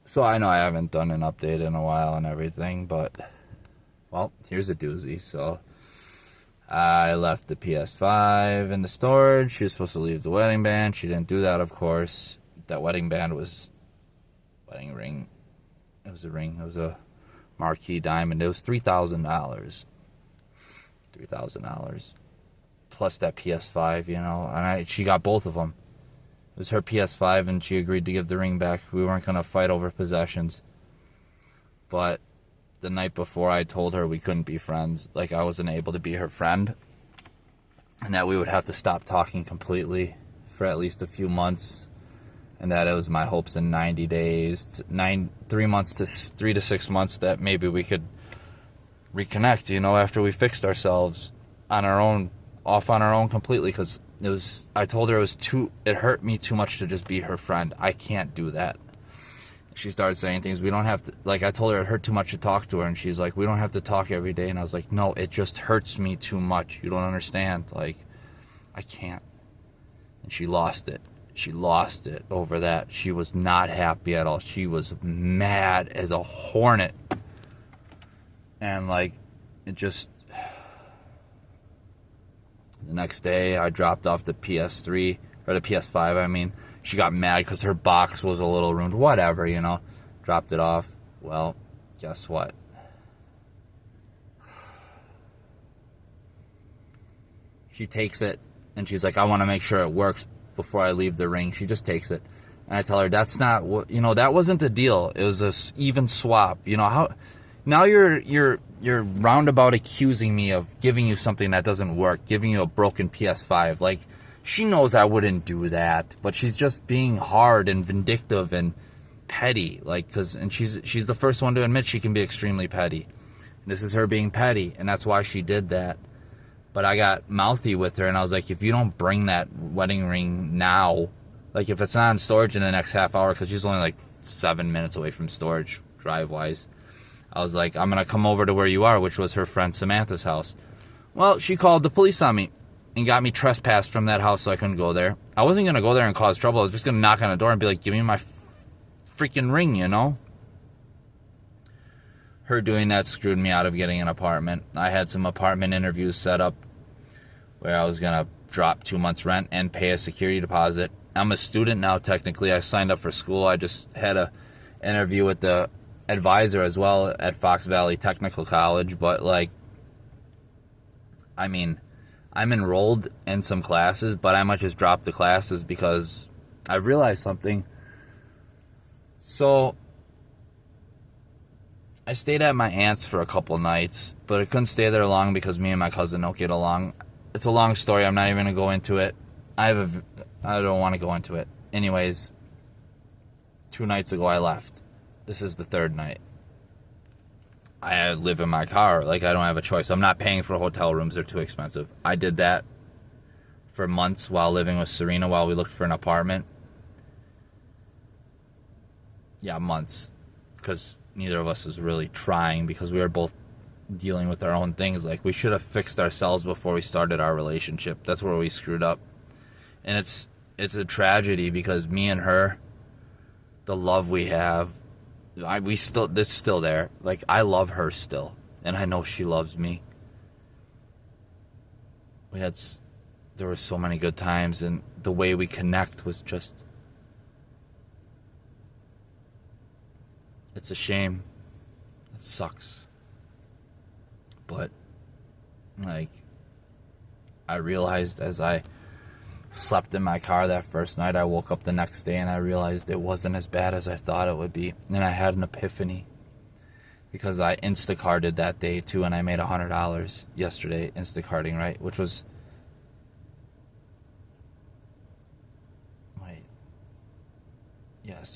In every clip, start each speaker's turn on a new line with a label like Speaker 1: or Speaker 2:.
Speaker 1: So I know I haven't done an update in a while and everything, but, well, here's a doozy. So I left the PS5 in the storage. She was supposed to leave the wedding band. She didn't do that, of course. That wedding band was wedding ring. It was a ring. It was a marquee diamond. It was $3,000. $3,000 plus that PS5, you know. And she got both of them. It was her PS5, and she agreed to give the ring back. We weren't gonna fight over possessions. But the night before, I told her we couldn't be friends. Like, I wasn't able to be her friend, and that we would have to stop talking completely for at least a few months, and that it was my hopes in 90 days, 3 to 6 months, that maybe we could reconnect, you know, after we fixed ourselves on our own, off on our own completely, because I told her it hurt me too much to just be her friend. I can't do that. She started saying things, we don't have to, like, I told her it hurt too much to talk to her, and she's like, we don't have to talk every day, and I was like, no, it just hurts me too much. You don't understand. Like, I can't. And she lost it. She lost it over that. She was not happy at all. She was mad as a hornet. And, like, it just... The next day, I dropped off the PS3, or the PS5, I mean. She got mad because her box was a little ruined. Whatever, you know. Dropped it off. Well, guess what? She takes it, and she's like, I want to make sure it works before I leave the ring. She just takes it. And I tell her, that's not what, you know, that wasn't the deal. It was a even swap. You know, how... Now you're roundabout accusing me of giving you something that doesn't work, giving you a broken PS5. Like, she knows I wouldn't do that, but she's just being hard and vindictive and petty. Like, and she's the first one to admit she can be extremely petty. And this is her being petty, and that's why she did that. But I got mouthy with her, and I was like, if you don't bring that wedding ring now, like, if it's not in storage in the next half hour, because she's only like 7 minutes away from storage, drive-wise, I was like, I'm going to come over to where you are, which was her friend Samantha's house. Well, she called the police on me and got me trespassed from that house, so I couldn't go there. I wasn't going to go there and cause trouble. I was just going to knock on the door and be like, give me my freaking ring, you know? Her doing that screwed me out of getting an apartment. I had some apartment interviews set up where I was going to drop 2 months' rent and pay a security deposit. I'm a student now, technically. I signed up for school. I just had a interview with the advisor as well at Fox Valley Technical College, but, like, I mean, I'm enrolled in some classes, but I might just drop the classes because I realized something. So I stayed at my aunt's for a couple nights, but I couldn't stay there long because me and my cousin don't get along. It's a long story. I'm not even going to go into it. I don't want to go into it. Anyways, 2 nights ago I left. This is the 3rd night. I live in my car. Like, I don't have a choice. I'm not paying for hotel rooms. They're too expensive. I did that for months while living with Serena while we looked for an apartment. Yeah, months. Because neither of us was really trying, because we were both dealing with our own things. Like, we should have fixed ourselves before we started our relationship. That's where we screwed up. And it's a tragedy because me and her, the love we have, it's still there. Like, I love her still, and I know she loves me. There were so many good times, and the way we connect was just, it's a shame. It sucks. But, like, I realized as I slept in my car that first night, I woke up the next day and I realized it wasn't as bad as I thought it would be. And I had an epiphany because I Instacarted that day too, and I made $100 yesterday Instacarting, right? Which was,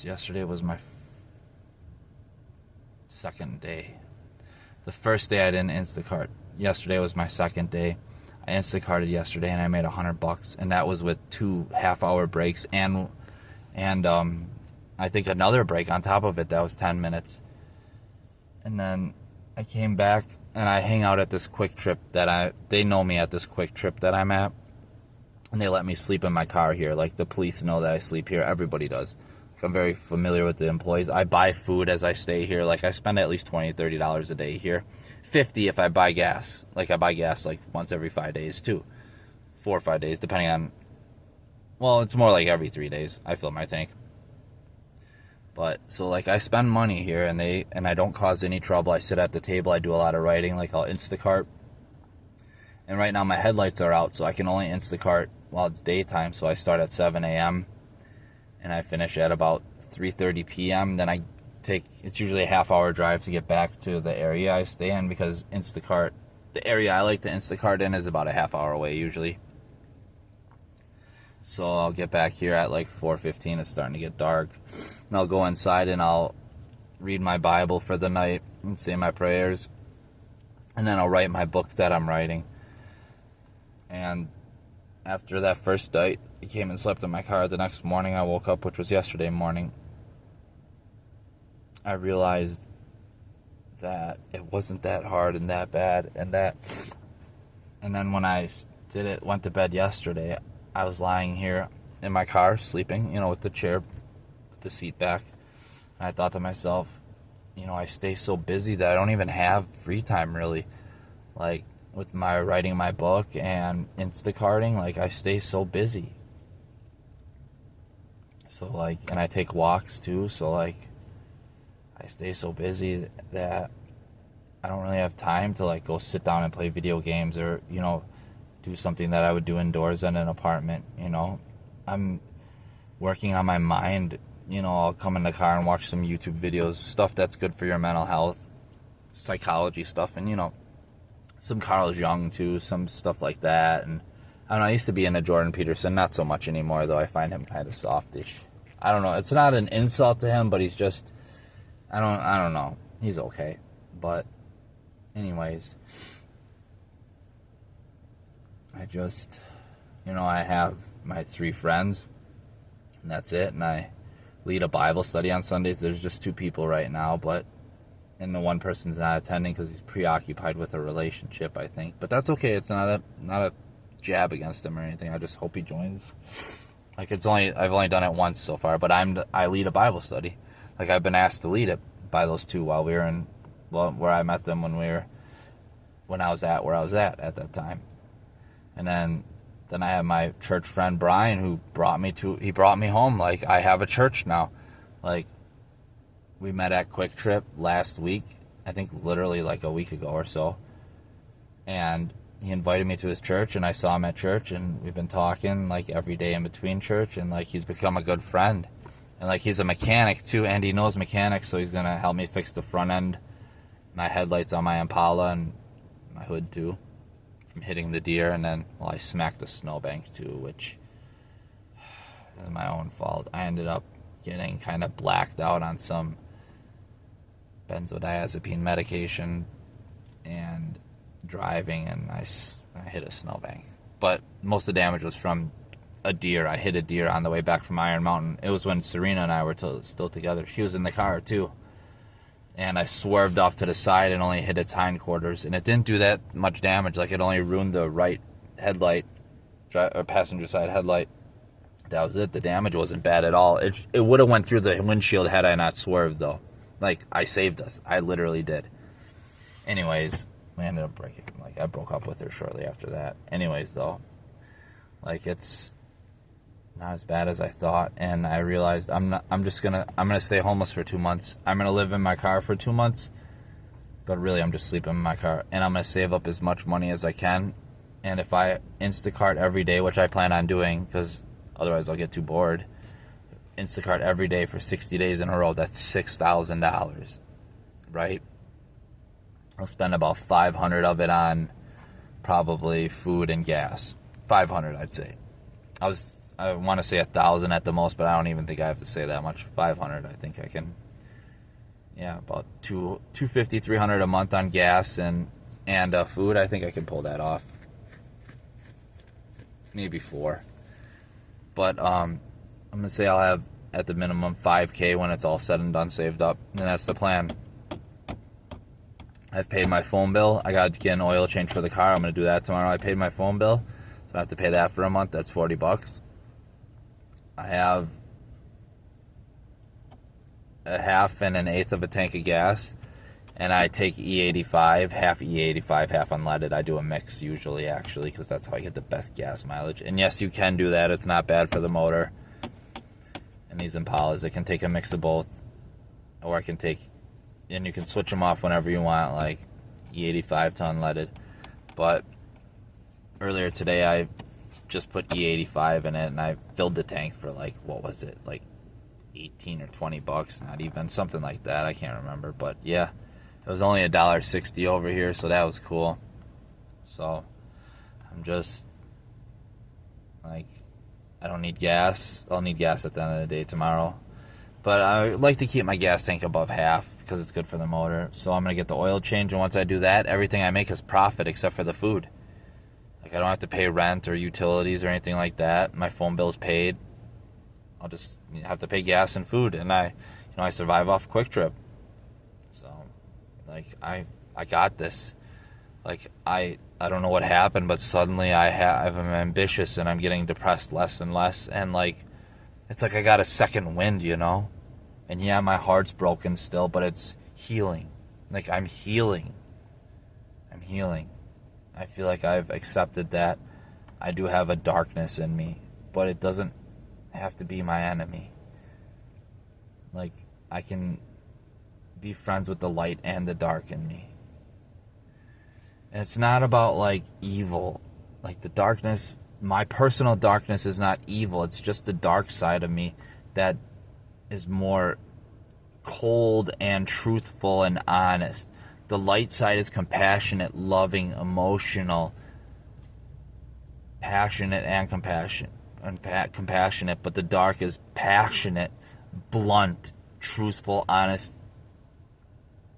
Speaker 1: yesterday was my second day. The first day I didn't Instacart. Yesterday was my second day. I Instacarted yesterday and I made $100, and that was with 2 half-hour breaks and I think another break on top of it that was 10 minutes. And then I came back and I hang out at this Quick Trip they know me at this Quick Trip that I'm at, and they let me sleep in my car here. Like, the police know that I sleep here. Everybody does. I'm very familiar with the employees. I buy food as I stay here. Like, I spend at least $20, $30 a day here. 50 if I buy gas. Like, I buy gas like once every 5 days too. 4 or 5 days, depending on, well, it's more like every 3 days I fill my tank. But so like I spend money here, and I don't cause any trouble. I sit at the table, I do a lot of writing, like I'll Instacart. And right now my headlights are out, so I can only Instacart while it's daytime. So I start at 7 a.m. and I finish at about 3:30 p.m. Then it's usually a half-hour drive to get back to the area I stay in, because Instacart, the area I like to Instacart in, is about a half-hour away usually. So I'll get back here at like 4:15. It's starting to get dark. And I'll go inside and I'll read my Bible for the night and say my prayers. And then I'll write my book that I'm writing. And after that first night, I came and slept in my car. The next morning I woke up, which was yesterday morning. I realized that it wasn't that hard and that bad. And then when I went to bed yesterday, I was lying here in my car, sleeping, with the chair, with the seat back. And I thought to myself, I stay so busy that I don't even have free time, really. Like, with my writing my book and Instacarting, like, I stay so busy. So, like, and I take walks, too. So, like, I stay so busy that I don't really have time to, like, go sit down and play video games or, do something that I would do indoors in an apartment. I'm working on my mind. I'll come in the car and watch some YouTube videos, stuff that's good for your mental health, psychology stuff, and some Carl Jung too, some stuff like that. And I don't know, I used to be into Jordan Peterson, not so much anymore though. I find him kind of softish. I don't know, it's not an insult to him, but he's just, I don't know, he's okay. But anyways, I just, I have my 3 friends, and that's it. And I lead a Bible study on Sundays. There's just 2 people right now, and the one person's not attending because he's preoccupied with a relationship, I think. But that's okay. It's not a jab against him or anything. I just hope he joins. Like, I've only done it once so far, but I lead a Bible study. Like, I've been asked to lead it by those 2 while we were where I met them when I was at where I was at that time. And then I have my church friend Brian, who brought me home. Like, I have a church now. Like, we met at Quick Trip last week, I think literally like a week ago or so. And he invited me to his church, and I saw him at church, and we've been talking like every day in between church, and like he's become a good friend. And like he's a mechanic too, and he knows mechanics, so he's gonna help me fix the front end, my headlights on my Impala, and my hood too, from hitting the deer. And then, well, I smacked a snowbank too, which is my own fault. I ended up getting kind of blacked out on some benzodiazepine medication and driving, and I hit a snowbank. But most of the damage was from a deer. I hit a deer on the way back from Iron Mountain. It was when Serena and I were still together. She was in the car too. And I swerved off to the side and only hit its hindquarters. And it didn't do that much damage. Like, it only ruined the right headlight, or passenger side headlight. That was it. The damage wasn't bad at all. It would have went through the windshield had I not swerved, though. Like, I saved us. I literally did. Anyways, we ended up breaking. Like, I broke up with her shortly after that. Anyways, though, like, it's not as bad as I thought. And I realized I'm gonna stay homeless for 2 months. I'm gonna live in my car for 2 months. But really, I'm just sleeping in my car. And I'm gonna save up as much money as I can. And if I Instacart every day, which I plan on doing, because otherwise I'll get too bored, Instacart every day for 60 days in a row, that's $6,000, right? I'll spend about $500 of it on probably food and gas. $500, I'd say. I want to say $1,000 at the most, but I don't even think I have to say that much. $500, I think I can. Yeah, about $250, $300 a month on gas and food. I think I can pull that off. Maybe $4. But I'm gonna say I'll have at the minimum $5,000 when it's all said and done, saved up, and that's the plan. I've paid my phone bill. I got to get an oil change for the car. I'm gonna do that tomorrow. I paid my phone bill, so I have to pay that for a month. That's $40. I have a half and an eighth of a tank of gas, and I take E85, half E85, half unleaded. I do a mix usually, actually, because that's how I get the best gas mileage. And yes, you can do that. It's not bad for the motor. And these Impalas, it can take a mix of both, or I can take, and you can switch them off whenever you want, like E85 to unleaded. But earlier today, I just put E85 in it, and I filled the tank for like, what was it, like 18 or 20 bucks, not even, something like that. I can't remember, but yeah, it was only $1.60 over here, so that was cool. So I'm just like, I don't need gas. I'll need gas at the end of the day tomorrow, but I like to keep my gas tank above half because it's good for the motor. So I'm gonna get the oil change, and once I do that, everything I make is profit except for the food. Like, I don't have to pay rent or utilities or anything like that. My phone bill's paid. I'll just have to pay gas and food, and I survive off Quick Trip. So, like, I got this. Like, I don't know what happened, but suddenly I'm ambitious, and I'm getting depressed less and less, and like, it's like I got a second wind, you know? And yeah, my heart's broken still, but it's healing. Like, I'm healing. I'm healing. I feel like I've accepted that I do have a darkness in me, but it doesn't have to be my enemy. Like, I can be friends with the light and the dark in me. And it's not about, like, evil. Like, the darkness, my personal darkness is not evil. It's just the dark side of me that is more cold and truthful and honest. The light side is compassionate, loving, emotional, passionate and compassionate, but the dark is passionate, blunt, truthful, honest,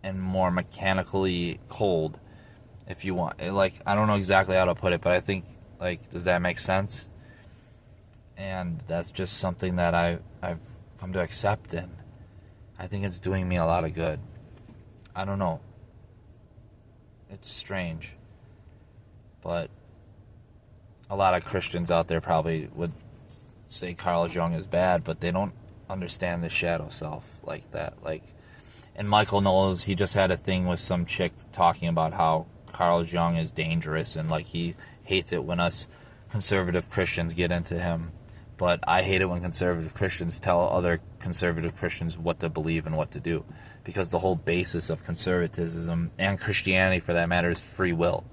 Speaker 1: and more mechanically cold, if you want. Like, I don't know exactly how to put it, but I think, like, does that make sense? And that's just something that I've come to accept, and I think it's doing me a lot of good. I don't know. It's strange. But a lot of Christians out there probably would say Carl Jung is bad, but they don't understand the shadow self like that. Like, and Michael Knowles, he just had a thing with some chick talking about how Carl Jung is dangerous, and like, he hates it when us conservative Christians get into him. But I hate it when conservative Christians tell other conservative Christians what to believe and what to do, because the whole basis of conservatism and Christianity, for that matter, is free will.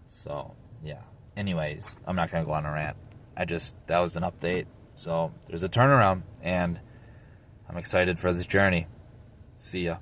Speaker 1: So, yeah. Anyways, I'm not going to go on a rant. That was an update. So, there's a turnaround, and I'm excited for this journey. See ya.